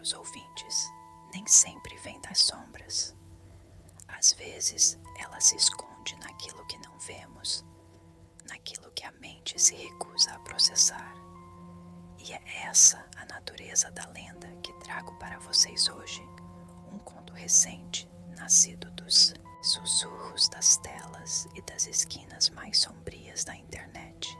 caros ouvintes, nem sempre vem das sombras. Às vezes, ela se esconde naquilo que não vemos, naquilo que a mente se recusa a processar. E é essa a natureza da lenda que trago para vocês hoje, um conto recente, nascido dos sussurros das telas e das esquinas mais sombrias da internet,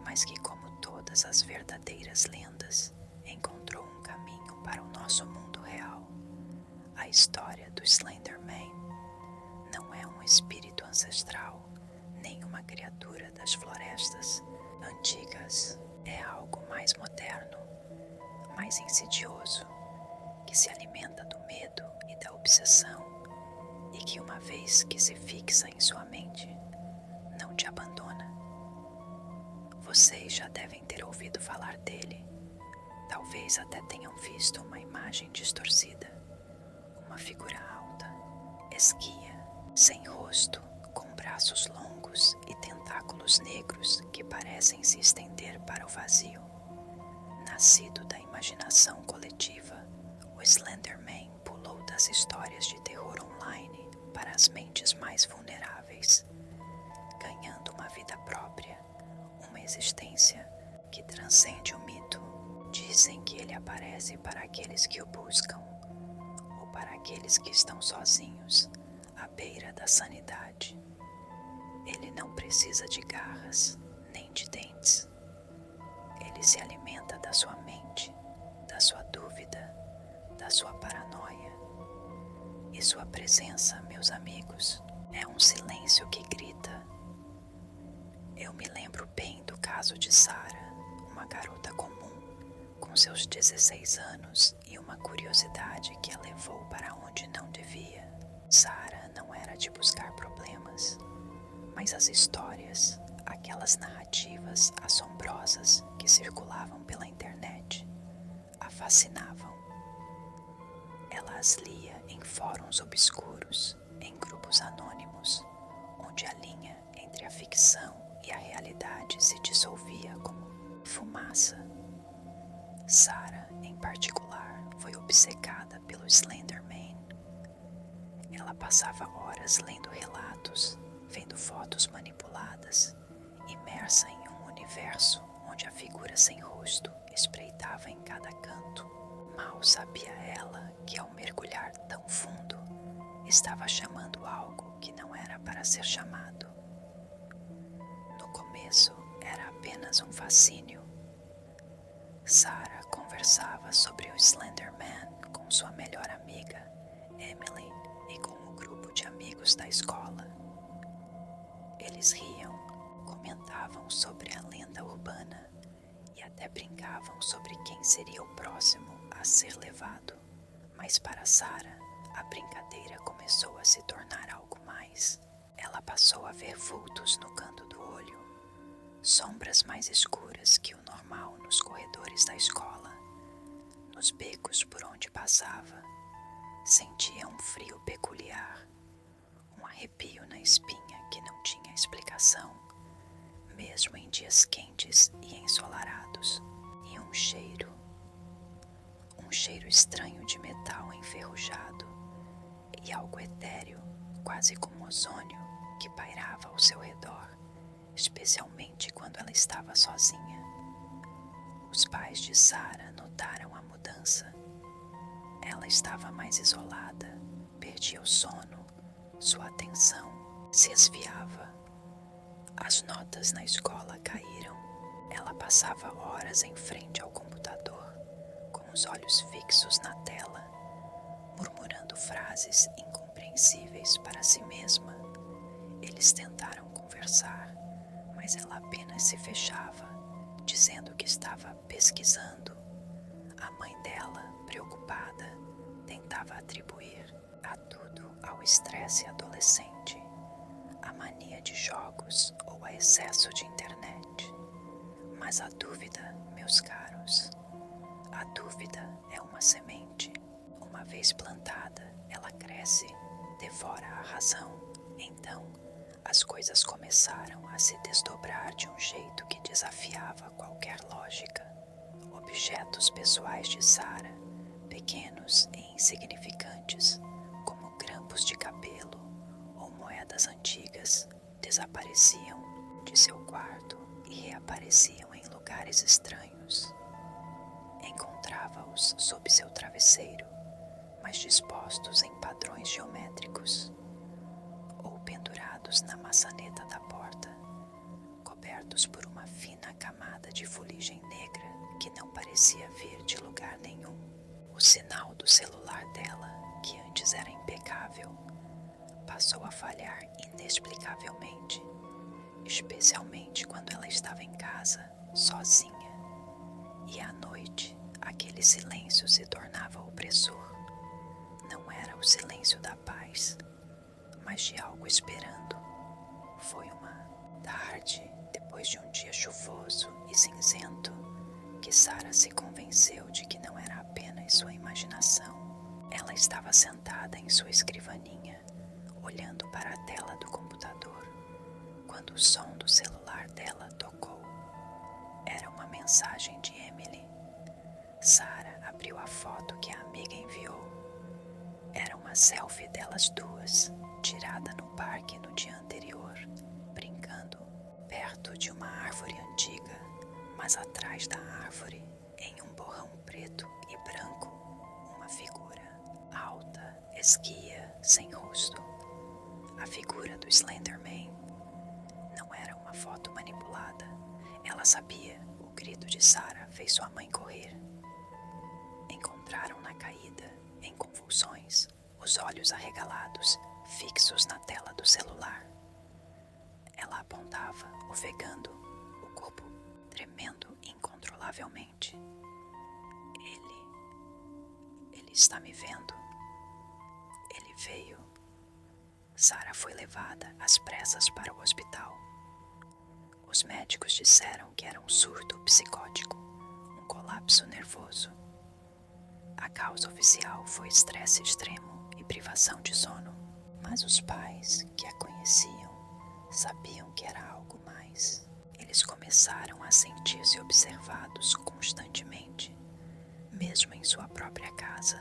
mas que, como todas as verdadeiras lendas, encontrou um caminho para o nosso mundo real. A história do Slender Man não é um espírito ancestral, nem uma criatura das florestas antigas. É algo mais moderno, mais insidioso, que se alimenta do medo e da obsessão, e que, uma vez que se fixa em sua mente, não te abandona. Vocês já devem ter ouvido falar dele. Talvez até tenham visto uma imagem distorcida, uma figura alta, esguia, sem rosto, com braços longos e tentáculos negros que parecem se estender para o vazio. Nascido da imaginação coletiva, o Slender Man pulou das histórias de terror online para as mentes mais vulneráveis, ganhando uma vida própria, uma existência que transcende o mito. Dizem que ele aparece para aqueles que o buscam, ou para aqueles que estão sozinhos, à beira da sanidade. Ele não precisa de garras, nem de dentes. Ele se alimenta da sua mente, da sua dúvida, da sua paranoia. E sua presença, meus amigos, é um silêncio que grita. Eu me lembro bem do caso de Sarah, uma garota comum, com seus 16 anos e uma curiosidade que a levou para onde não devia. Sarah não era de buscar problemas, mas as histórias, aquelas narrativas assombrosas que circulavam pela internet, a fascinavam. Ela as lia em fóruns obscuros, em grupos anônimos, onde a linha entre a ficção e a realidade se dissolvia como fumaça. Sarah, em particular, foi obcecada pelo Slender Man. Ela passava horas lendo relatos, vendo fotos manipuladas, imersa em um universo onde a figura sem rosto espreitava em cada canto. Mal sabia ela que, ao mergulhar tão fundo, estava chamando algo que não era para ser chamado. No começo, era apenas um fascínio. Sarah conversava sobre o Slender Man com sua melhor amiga, Emily, e com um grupo de amigos da escola. Eles riam, comentavam sobre a lenda urbana e até brincavam sobre quem seria o próximo a ser levado. Mas para Sarah, a brincadeira começou a se tornar algo mais. Ela passou a ver vultos no canto do olho, sombras mais escuras que o normal nos corredores da escola, nos becos por onde passava. Sentia um frio peculiar, um arrepio na espinha que não tinha explicação, mesmo em dias quentes e ensolarados, e um cheiro estranho de metal enferrujado e algo etéreo, quase como ozônio, que pairava ao seu redor, especialmente quando ela estava sozinha. Os pais de Sarah notaram a mudança. Ela estava mais isolada, perdia o sono, sua atenção se esviava. As notas na escola caíram. Ela passava horas em frente ao computador, com os olhos fixos na tela, murmurando frases incompreensíveis para si mesma. Eles tentaram conversar, mas ela apenas se fechava, dizendo que estava pesquisando. A mãe dela, preocupada, tentava atribuir a tudo ao estresse adolescente, a mania de jogos ou a excesso de internet. Mas a dúvida, meus caros, a dúvida é uma semente. Uma vez plantada, ela cresce, devora a razão. Então, as coisas começaram a se desdobrar de um jeito que desafiava qualquer lógica. Objetos pessoais de Sarah, pequenos e insignificantes, como grampos de cabelo ou moedas antigas, desapareciam de seu quarto e reapareciam em lugares estranhos. Encontrava-os sob seu travesseiro, mas dispostos em padrões geométricos, ou pendurados na maçaneta da porta, cobertos por uma fina camada de fuligem negra que não parecia vir de lugar nenhum. O sinal do celular dela, que antes era impecável, passou a falhar inexplicavelmente, especialmente quando ela estava em casa, sozinha. E à noite, aquele silêncio se tornava opressor. Não era o silêncio da paz, mas de algo esperando. Foi uma tarde, depois de um dia chuvoso e cinzento, que Sarah se convenceu de que não era apenas sua imaginação. Ela estava sentada em sua escrivaninha, olhando para a tela do computador, quando o som do celular dela tocou. Era uma mensagem de Emily. Sarah abriu a foto que a amiga enviou. Era uma selfie delas duas, tirada no parque no dia anterior, brincando perto de uma árvore antiga, mas atrás da árvore, em um borrão preto e branco, uma figura alta, esguia, sem rosto. A figura do Slenderman. Não era uma foto manipulada. Ela sabia. O grito de Sarah fez sua mãe correr. Encontraram na caída, em convulsões, os olhos arregalados, fixos na tela do celular. Ela apontava, ofegando, o corpo tremendo incontrolavelmente. Ele está me vendo. Ele veio. Sarah foi levada às pressas para o hospital. Os médicos disseram que era um surto psicótico, um colapso nervoso. A causa oficial foi estresse extremo e privação de sono, mas os pais que a conheciam sabiam que era algo mais. Eles começaram a sentir-se observados constantemente, mesmo em sua própria casa.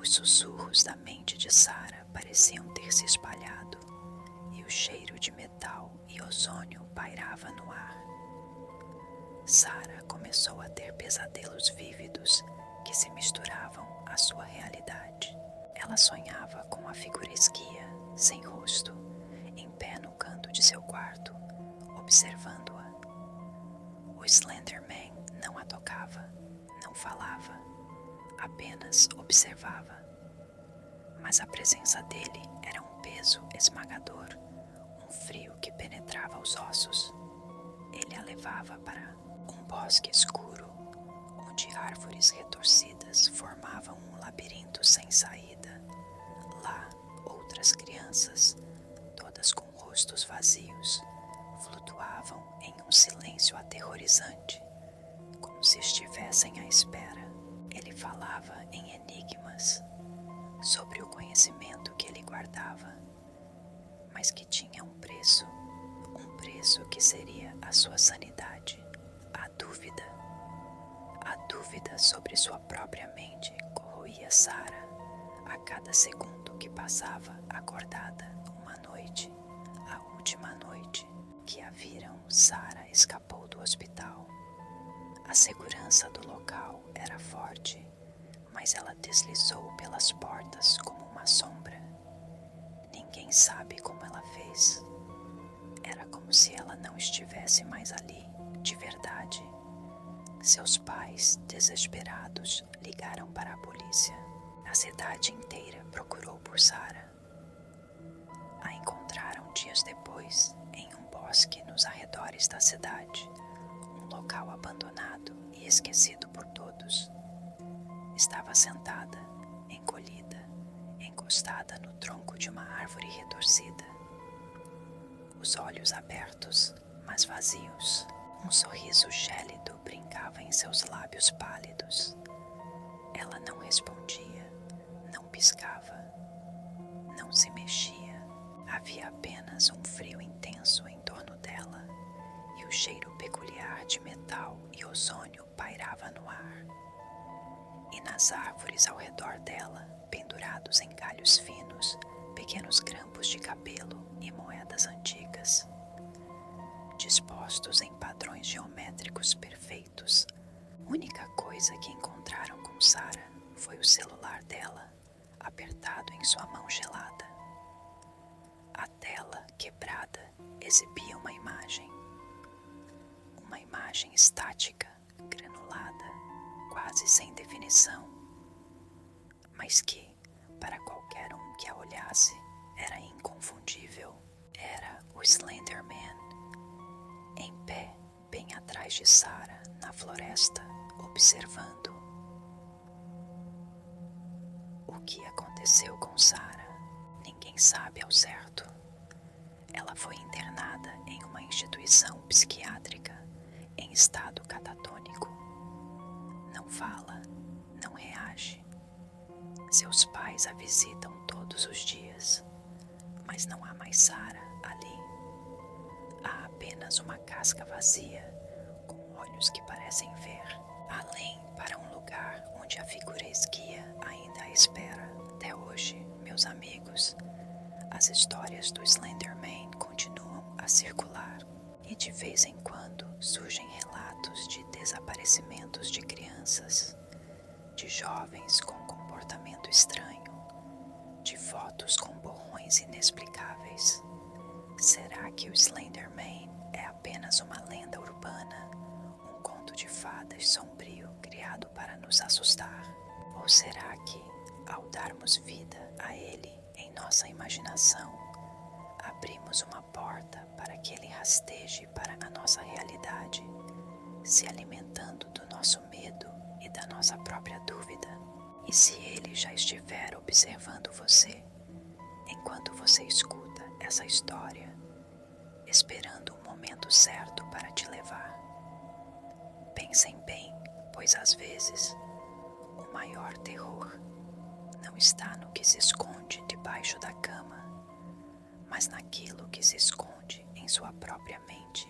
Os sussurros da mente de Sarah pareciam ter se espalhado, e o cheiro de metal e ozônio pairava no ar. Sarah começou a ter pesadelos vívidos que se misturavam à sua realidade. Ela sonhava com a figura esguia, sem rosto, em pé no canto de seu quarto, observando-a. O Slenderman não a tocava, não falava, apenas observava. Mas a presença dele era um peso esmagador, um frio que penetrava os ossos. Ele a levava para um bosque escuro, onde árvores retorcidas formavam um labirinto sem saída. Lá, outras crianças, todas com rostos vazios, flutuavam em um silêncio aterrorizante, como se estivessem à espera. Ele falava em enigmas, sobre o conhecimento que ele guardava, mas que tinha um preço que seria a sua sanidade. A dúvida sobre sua própria mente corroía Sarah a cada segundo que passava acordada. Uma noite, a última noite que a viram, Sarah escapou do hospital. A segurança do local era forte, mas ela deslizou pelas portas como uma sombra. Ninguém sabe como ela fez. Era como se ela não estivesse mais ali, de verdade. Seus pais, desesperados, ligaram para a polícia. A cidade inteira procurou por Sarah. A encontraram dias depois, em um bosque nos arredores da cidade, um local abandonado e esquecido por todos. Estava sentada, encolhida, encostada no tronco de uma árvore retorcida. Os olhos abertos, mas vazios. Um sorriso gélido brincava em seus lábios pálidos. Ela não respondia, não piscava, não se mexia. Havia apenas um frio intenso em torno dela, e o cheiro peculiar de metal e ozônio pairava no ar. e nas árvores ao redor dela, pendurados em galhos finos, pequenos grampos de cabelo e moedas antigas. Dispostos em padrões geométricos perfeitos, a única coisa que encontraram com Sarah foi o celular dela, apertado em sua mão gelada. A tela, quebrada, exibia uma imagem estática, granulada, quase sem definição, mas que, para qualquer um que a olhasse, era inconfundível. Era o Slender Man, em pé, bem atrás de Sarah, na floresta, observando. O que aconteceu com Sarah? Ninguém sabe ao certo. Ela foi internada em uma instituição psiquiátrica em estado catatônico. Não fala, não reage. Seus pais a visitam todos os dias, mas não há mais Sarah ali. Há apenas uma casca vazia, com olhos que parecem ver, além para um lugar onde a figura esguia ainda a espera. Até hoje, meus amigos, as histórias do Slender Man continuam a circular e de vez em quando surgem relatos de desaparecimentos de crianças, de jovens com comportamento estranho, de fotos com borrões inexplicáveis. Será que o Slender Man é apenas uma lenda urbana, um conto de fadas sombrio criado para nos assustar? Ou será que, ao darmos vida a ele em nossa imaginação, abrimos uma porta para que ele rasteje para a nossa realidade, se alimentando do nosso medo e da nossa própria dúvida? E se ele já estiver observando você, enquanto você escuta essa história, esperando o momento certo para te levar? Pensem bem, pois às vezes o maior terror não está no que se esconde debaixo da cama, mas naquilo que se esconde em sua própria mente.